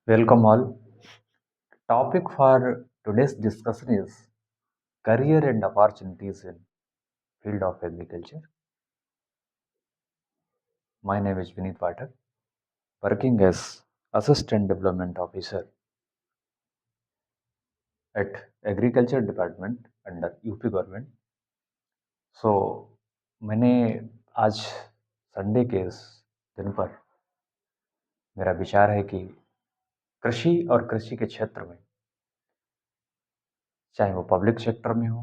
Welcome all. Topic for today's discussion is career and opportunities in field of agriculture. My name is Vineet Pathak, working as Assistant Development Officer at Agriculture Department under UP government. So मैंने आज Sunday के इस दिन पर मेरा विचार है कि कृषि और कृषि के क्षेत्र में, चाहे वो पब्लिक सेक्टर में हो,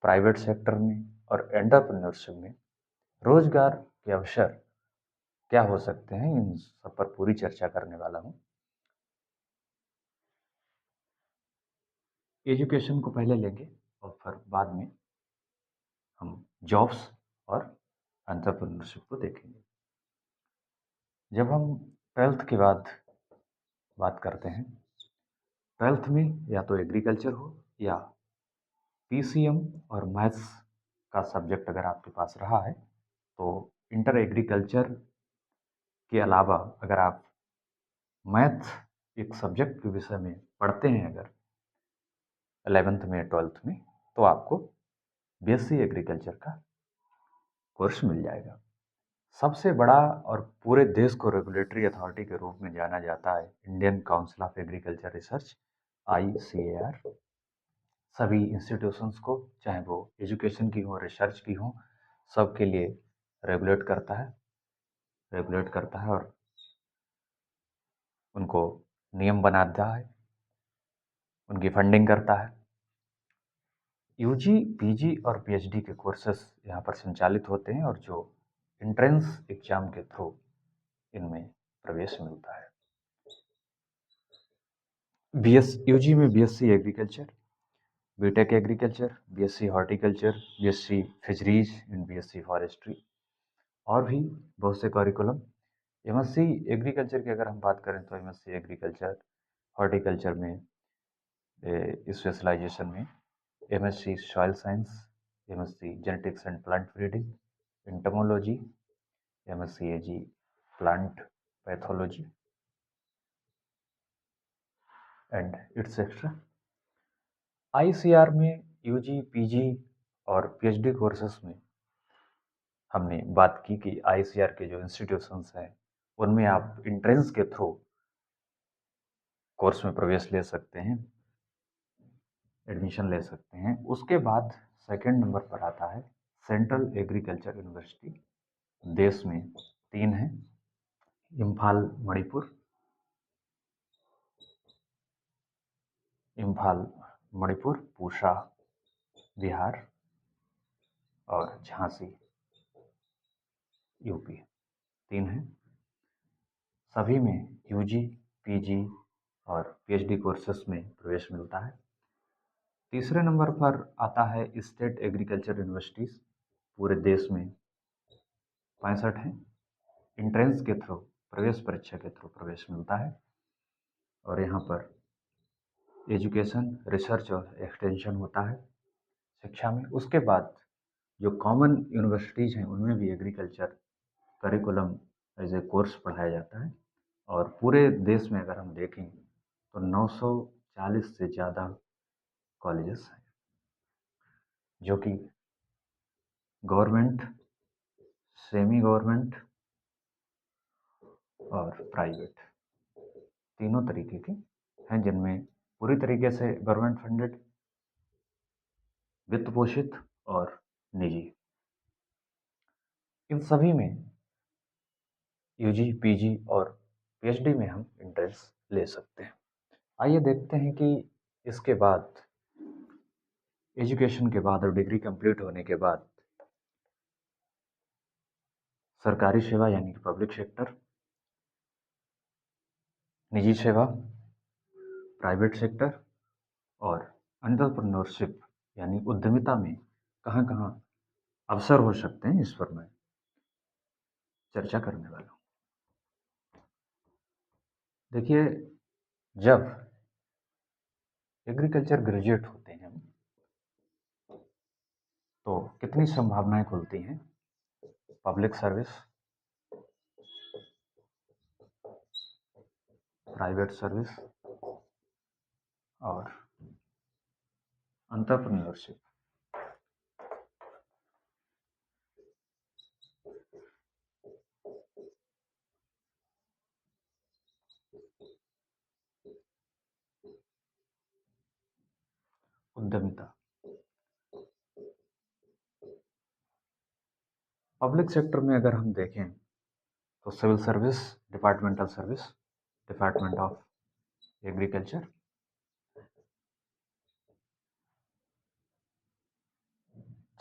प्राइवेट सेक्टर में और एंटरप्रेन्योरशिप में, रोजगार के अवसर क्या हो सकते हैं, इन सब पर पूरी चर्चा करने वाला हूँ. एजुकेशन को पहले लेंगे और फिर बाद में हम जॉब्स और एंटरप्रेन्योरशिप को देखेंगे. जब हम ट्वेल्थ के बाद बात करते हैं, ट्वेल्थ में या तो एग्रीकल्चर हो या पीसीएम और मैथ्स का सब्जेक्ट अगर आपके पास रहा है तो इंटर एग्रीकल्चर के अलावा अगर आप मैथ एक सब्जेक्ट के विषय में पढ़ते हैं अगर 11th में 12th में, तो आपको बीएससी एग्रीकल्चर का कोर्स मिल जाएगा. सबसे बड़ा और पूरे देश को रेगुलेटरी अथॉरिटी के रूप में जाना जाता है Indian council of agriculture research, ICAR. सभी इंस्टीट्यूशंस को, चाहे वो एजुकेशन की हो, रिसर्च की हो, सबके लिए रेगुलेट करता है और उनको नियम बनाता है, उनकी फंडिंग करता है. यूजी, पीजी और पीएचडी के कोर्सेस यहाँ पर संचालित होते हैं और जो एंट्रेंस एग्जाम के थ्रू इनमें प्रवेश मिलता है. यूजी में BSc agriculture, BTech agriculture, BSc horticulture, BSc fisheries and BSc forestry और भी बहुत से करिकुलम. एमएससी एग्रीकल्चर की अगर हम बात करें तो एमएससी एग्रीकल्चर हॉर्टिकल्चर में स्पेशलाइजेशन में MSc soil science, MSc genetics and plant breeding, entomology, MSc AG plant pathology and etcetera. ICR में यूजी, पीजी और पीएचडी कोर्सेस में हमने बात की कि आईसीआर के जो इंस्टीट्यूशंस हैं उनमें आप इंट्रेंस के थ्रू कोर्स में प्रवेश ले सकते हैं, एडमिशन ले सकते हैं. उसके बाद सेकंड नंबर पर आता है सेंट्रल एग्रीकल्चर यूनिवर्सिटी. देश में 3 हैं, इम्फाल मणिपुर, पूसा बिहार और झांसी यूपी. 3 हैं. सभी में यूजी, पीजी और पीएचडी कोर्सेस में प्रवेश मिलता है. तीसरे नंबर पर आता है स्टेट एग्रीकल्चर यूनिवर्सिटीज़. पूरे देश में 65 हैं. इंट्रेंस के थ्रू, प्रवेश परीक्षा के थ्रू प्रवेश मिलता है और यहाँ पर एजुकेशन, रिसर्च और एक्सटेंशन होता है शिक्षा में. उसके बाद जो कॉमन यूनिवर्सिटीज़ हैं उनमें भी agriculture curriculum as a course पढ़ाया जाता है और पूरे देश में अगर हम देखें तो 940 से ज़्यादा कॉलेजेस हैं जो कि गवर्नमेंट, सेमी गवर्नमेंट और प्राइवेट तीनों तरीके के हैं, जिनमें पूरी तरीके से गवर्नमेंट फंडेड, वित्त पोषित और निजी. इन सभी में यूजी, पीजी और पीएचडी में हम एंट्रेंस ले सकते हैं. आइए देखते हैं कि इसके बाद, एजुकेशन के बाद और डिग्री कंप्लीट होने के बाद सरकारी सेवा यानी कि पब्लिक सेक्टर, निजी सेवा, प्राइवेट सेक्टर और एंटरप्रेन्योरशिप यानी उद्यमिता में कहाँ कहाँ अवसर हो सकते हैं, इस पर मैं चर्चा करने वाला हूँ. देखिए, जब एग्रीकल्चर ग्रेजुएट होते हैं हम तो कितनी संभावनाएं खुलती हैं. पब्लिक सर्विस, प्राइवेट सर्विस और एंटरप्रेन्योरशिप। उद्यमिता। पब्लिक सेक्टर में अगर हम देखें तो civil service, departmental service, department of agriculture,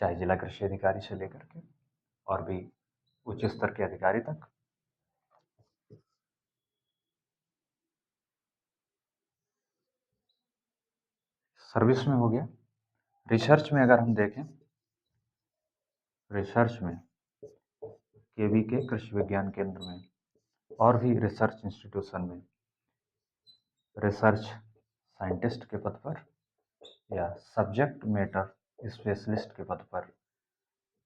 चाहे जिला कृषि अधिकारी से लेकर के और भी उच्च स्तर के अधिकारी तक। सर्विस में हो गया। रिसर्च में अगर हम देखें, रिसर्च में केवीके कृषि विज्ञान केंद्र में और भी रिसर्च इंस्टीट्यूशन में रिसर्च साइंटिस्ट के पद पर या सब्जेक्ट मैटर स्पेशलिस्ट के पद पर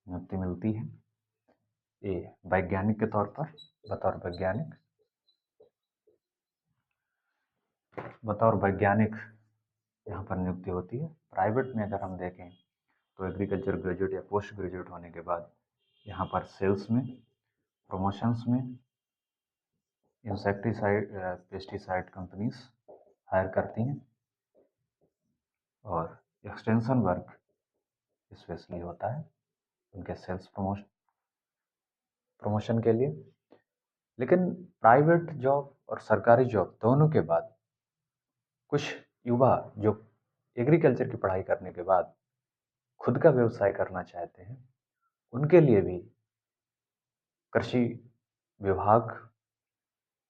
नियुक्ति मिलती है। ये वैज्ञानिक के तौर पर बतौर वैज्ञानिक यहाँ पर नियुक्ति होती है। प्राइवेट में अगर हम देखें तो एग्रीकल्चर ग्रेजुएट या पोस्ट ग्रेजुएट होने के बाद यहाँ पर सेल्स में, प्रमोशंस में इंसेक्टिसाइड पेस्टिसाइड कंपनीज हायर करती हैं और एक्सटेंशन वर्क स्पेशली होता है उनके सेल्स प्रमोशन के लिए। लेकिन प्राइवेट जॉब और सरकारी जॉब दोनों के बाद कुछ युवा जो एग्रीकल्चर की पढ़ाई करने के बाद खुद का व्यवसाय करना चाहते हैं, उनके लिए भी कृषि विभाग,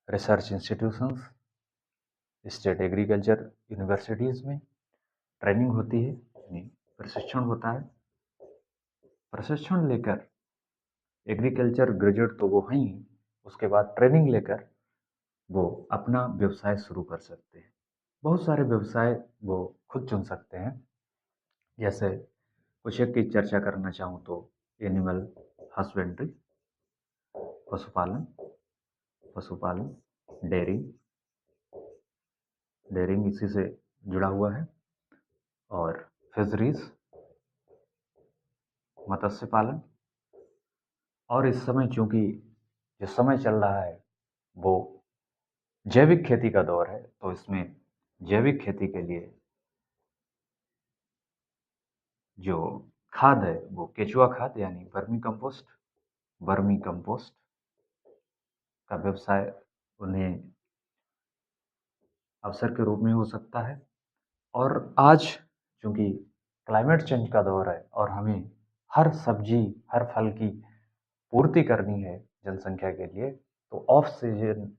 research institutions, state agriculture universities में ट्रेनिंग होती है, यानी प्रशिक्षण होता है। प्रशिक्षण लेकर एग्रीकल्चर ग्रेजुएट तो वो हैं ही, उसके बाद ट्रेनिंग लेकर वो अपना व्यवसाय शुरू कर सकते हैं। बहुत सारे व्यवसाय वो खुद चुन सकते हैं। जैसे कुछ एक की चर्चा करना चाहूँ तो एनिमल हस्बेंड्री, पशुपालन, डेयरिंग इसी से जुड़ा हुआ है, और फिशरीज, मत्स्य पालन। और इस समय चूंकि जो समय चल रहा है वो जैविक खेती का दौर है, तो इसमें जैविक खेती के लिए जो खाद है वो केचुआ खाद यानी वर्मी कंपोस्ट का व्यवसाय उन्हें अवसर के रूप में हो सकता है। और आज चूंकि क्लाइमेट चेंज का दौर है और हमें हर सब्जी, हर फल की पूर्ति करनी है जनसंख्या के लिए, तो ऑफ सीजन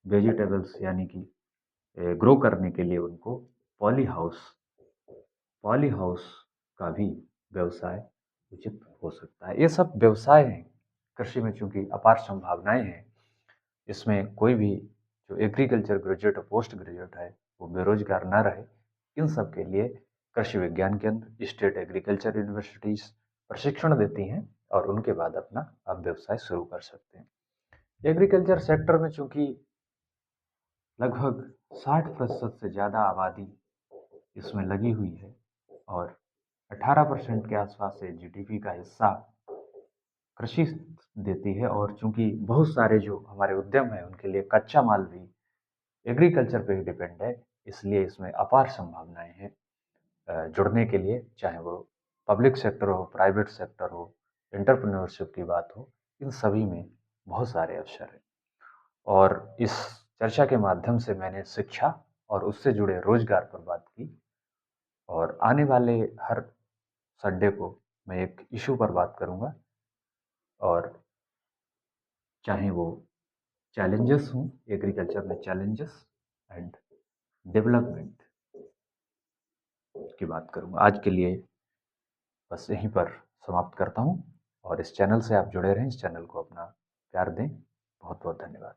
वेजिटेबल्स यानी कि ग्रो करने के लिए उनको पॉली हाउस का भी व्यवसाय उचित हो सकता है। ये सब व्यवसाय हैं। कृषि में चूंकि अपार संभावनाएं हैं, इसमें कोई भी जो एग्रीकल्चर ग्रेजुएट और पोस्ट ग्रेजुएट है वो बेरोजगार ना रहे। इन सब के लिए कृषि विज्ञान केंद्र, स्टेट एग्रीकल्चर यूनिवर्सिटीज प्रशिक्षण देती हैं और उनके बाद अपना आप व्यवसाय शुरू कर सकते हैं। एग्रीकल्चर सेक्टर में चूंकि लगभग 60% से ज़्यादा आबादी इसमें लगी हुई है और 18% के आसपास से जीडीपी का हिस्सा कृषि देती है, और चूंकि बहुत सारे जो हमारे उद्यम हैं उनके लिए कच्चा माल भी एग्रीकल्चर पे ही डिपेंड है, इसलिए इसमें अपार संभावनाएं हैं जुड़ने के लिए, चाहे वो पब्लिक सेक्टर हो, प्राइवेट सेक्टर हो, एंटरप्रेन्योरशिप की बात हो, इन सभी में बहुत सारे अवसर हैं। और इस चर्चा के माध्यम से मैंने शिक्षा और उससे जुड़े रोजगार पर बात की, और आने वाले हर संडे को मैं एक इशू पर बात करूंगा, और चाहे वो चैलेंजेस हों, एग्रीकल्चर में चैलेंजेस एंड डेवलपमेंट की बात करूंगा। आज के लिए बस यहीं पर समाप्त करता हूं, और इस चैनल से आप जुड़े रहें, इस चैनल को अपना प्यार दें। बहुत बहुत धन्यवाद।